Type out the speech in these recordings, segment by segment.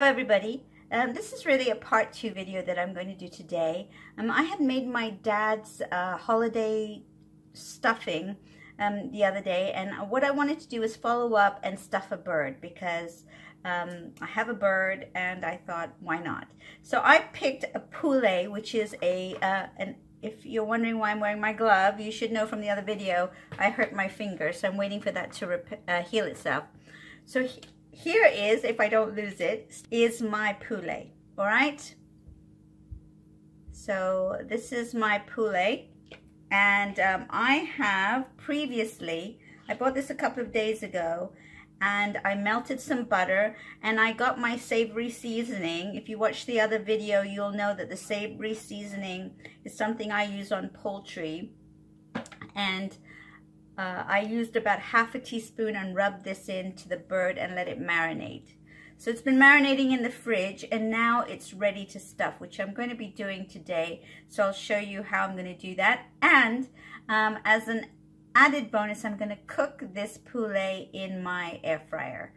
Hello everybody. This is really a part 2 video that I'm going to do today. I had made my dad's holiday stuffing the other day, and what I wanted to do is follow up and stuff a bird because I have a bird and I thought, why not? So I picked a poulet, which is if you're wondering why I'm wearing my glove, you should know from the other video I hurt my finger, so I'm waiting for that to heal itself. So here is, if I don't lose it, is my poulet, all right? So this is my poulet, and I have previously, I bought this a couple of days ago, and I melted some butter, and I got my savory seasoning. If you watch the other video, you'll know that the savory seasoning is something I use on poultry, and I used about half a teaspoon and rubbed this into the bird and let it marinate. So it's been marinating in the fridge, and now it's ready to stuff, which I'm going to be doing today. So I'll show you how I'm going to do that. And as an added bonus, I'm going to cook this poulet in my air fryer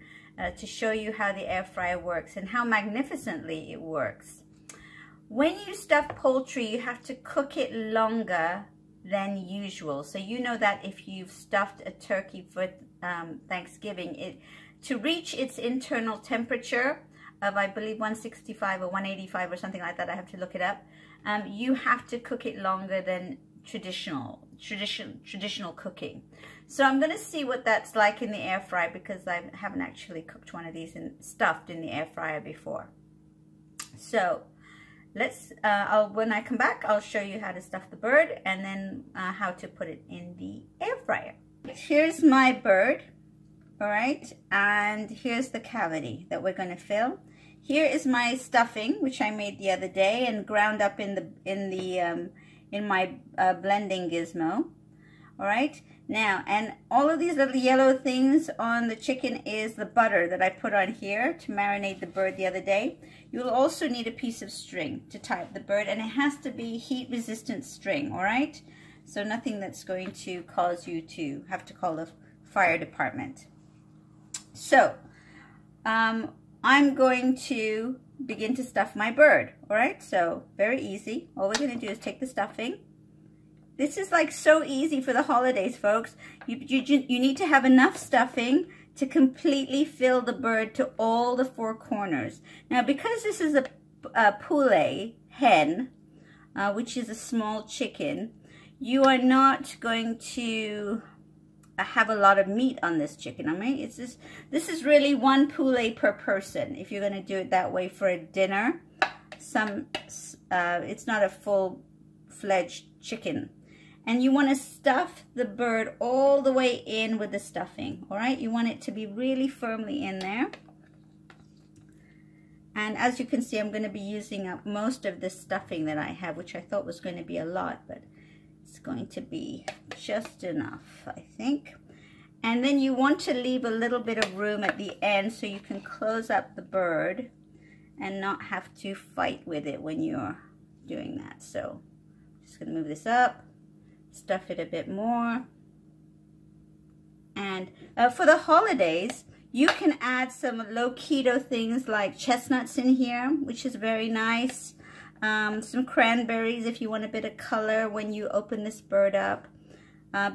to show you how the air fryer works and how magnificently it works. When you stuff poultry, you have to cook it longer than usual. So you know that if you've stuffed a turkey for Thanksgiving, to reach its internal temperature of, I believe, 165 or 185 or something like that, I have to look it up, you have to cook it longer than traditional cooking. So I'm going to see what that's like in the air fryer, because I haven't actually cooked one of these and stuffed in the air fryer before. So let's, when I come back, I'll show you how to stuff the bird and then how to put it in the air fryer. Here's my bird, all right, and here's the cavity that we're going to fill. Here is my stuffing, which I made the other day and ground up in my blending gizmo. All right, now, and all of these little yellow things on the chicken is the butter that I put on here to marinate the bird the other day. You'll also need a piece of string to tie up the bird, and it has to be heat resistant string, all right? So nothing that's going to cause you to have to call the fire department. So I'm going to begin to stuff my bird, all right? So very easy. All we're going to do is take the stuffing. This is like so easy for the holidays, folks. You need to have enough stuffing to completely fill the bird to all the 4 corners. Now, because this is a poulet hen, which is a small chicken, you are not going to have a lot of meat on this chicken. I mean, this is really 1 poulet per person if you're going to do it that way for a dinner. It's not a full-fledged chicken. And you want to stuff the bird all the way in with the stuffing, all right? You want it to be really firmly in there. And as you can see, I'm going to be using up most of the stuffing that I have, which I thought was going to be a lot, but it's going to be just enough, I think. And then you want to leave a little bit of room at the end so you can close up the bird and not have to fight with it when you're doing that. So I'm just going to move this up. Stuff it a bit more. And for the holidays, you can add some low keto things like chestnuts in here, which is very nice. Some cranberries if you want a bit of color when you open this bird up.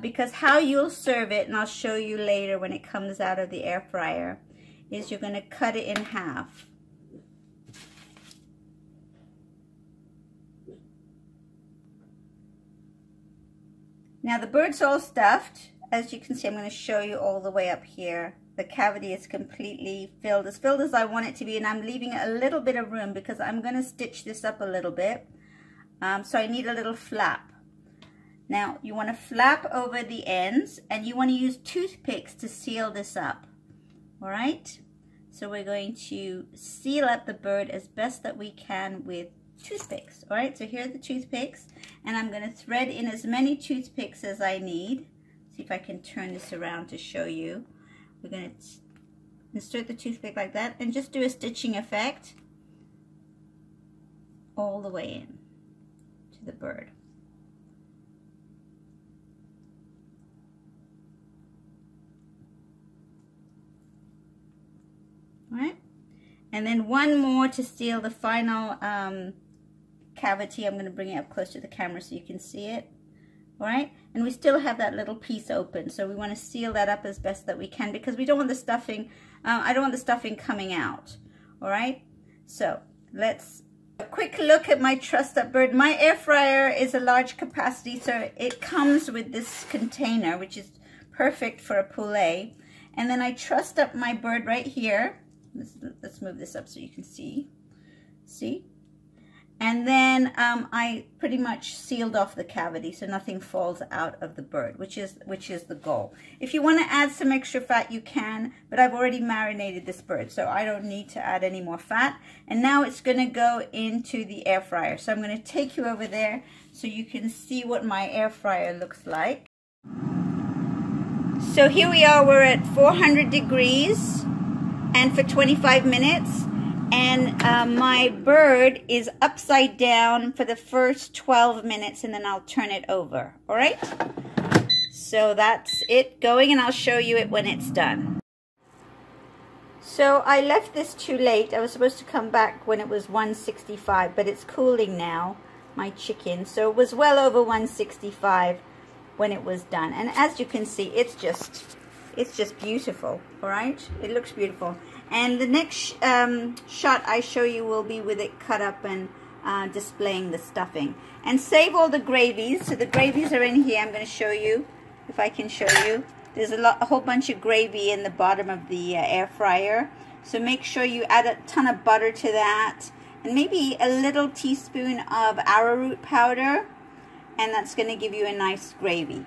Because how you'll serve it, and I'll show you later when it comes out of the air fryer, is you're going to cut it in half. Now the bird's all stuffed. As you can see, I'm going to show you all the way up here. The cavity is completely filled as I want it to be, and I'm leaving a little bit of room because I'm going to stitch this up a little bit. So I need a little flap. Now you want to flap over the ends, and you want to use toothpicks to seal this up. All right? So we're going to seal up the bird as best that we can with toothpicks. All right, so here are the toothpicks, and I'm going to thread in as many toothpicks as I need. See if I can turn this around to show you. We're going to insert the toothpick like that and just do a stitching effect all the way in to the bird. All right, And then one more to seal the final cavity. I'm going to bring it up close to the camera so you can see it. All right, and we still have that little piece open, so we want to seal that up as best that we can because we don't want the stuffing, I don't want the stuffing coming out. All right, so let's a quick look at my trussed up bird. My air fryer is a large capacity, so it comes with this container, which is perfect for a poulet. And then I trussed up my bird right here. Let's move this up so you can see. See? And then I pretty much sealed off the cavity so nothing falls out of the bird, which is the goal. If you want to add some extra fat, you can, but I've already marinated this bird, so I don't need to add any more fat. And now it's going to go into the air fryer. So I'm going to take you over there so you can see what my air fryer looks like. So here we are, we're at 400 degrees and for 25 minutes. And my bird is upside down for the first 12 minutes and then I'll turn it over, all right? So that's it going and I'll show you it when it's done. So I left this too late. I was supposed to come back when it was 165, but it's cooling now, my chicken. So it was well over 165 when it was done. And as you can see, it's just beautiful, all right? It looks beautiful. And the next shot I show you will be with it cut up and displaying the stuffing. And save all the gravies. So the gravies are in here. I'm going to show you, if I can show you. There's a whole bunch of gravy in the bottom of the air fryer. So make sure you add a ton of butter to that. And maybe a little teaspoon of arrowroot powder. And that's going to give you a nice gravy.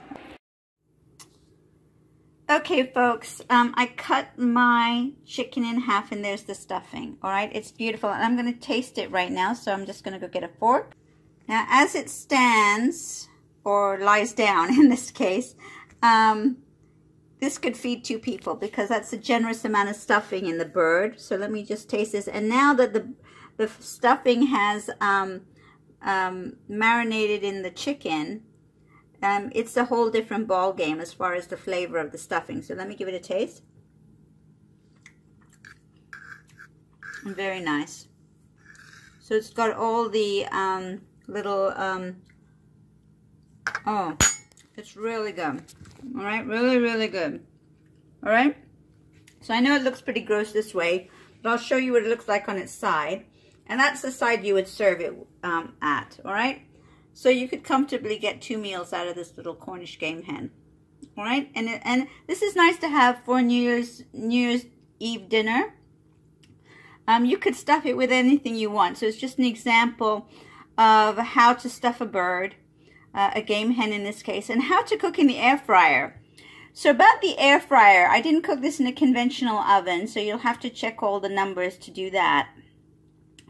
Okay, folks, I cut my chicken in half and there's the stuffing, all right? It's beautiful, and I'm going to taste it right now, so I'm just going to go get a fork. Now, as it stands, or lies down in this case, this could feed 2 people because that's a generous amount of stuffing in the bird. So let me just taste this. And now that the stuffing has marinated in the chicken, it's a whole different ball game as far as the flavor of the stuffing. So let me give it a taste. Very nice. So it's got all the little, oh, it's really good. All right, really, really good. All right. So I know it looks pretty gross this way, but I'll show you what it looks like on its side. And that's the side you would serve it at, all right? So you could comfortably get 2 meals out of this little Cornish game hen. All right, and this is nice to have for New Year's Eve dinner. You could stuff it with anything you want. So it's just an example of how to stuff a bird, a game hen in this case, and how to cook in the air fryer. So about the air fryer, I didn't cook this in a conventional oven, so you'll have to check all the numbers to do that.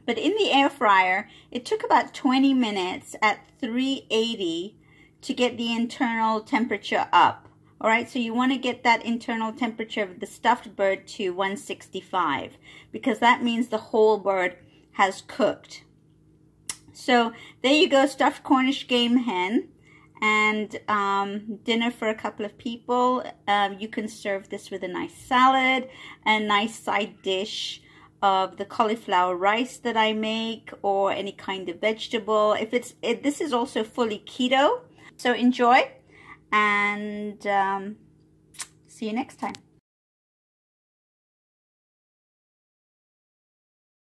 But in the air fryer, it took about 20 minutes at 380 to get the internal temperature up. All right, so you want to get that internal temperature of the stuffed bird to 165 because that means the whole bird has cooked. So there you go, stuffed Cornish game hen and dinner for a couple of people. You can serve this with a nice salad, a nice side dish of the cauliflower rice that I make, or any kind of vegetable. This is also fully keto, so enjoy, and see you next time.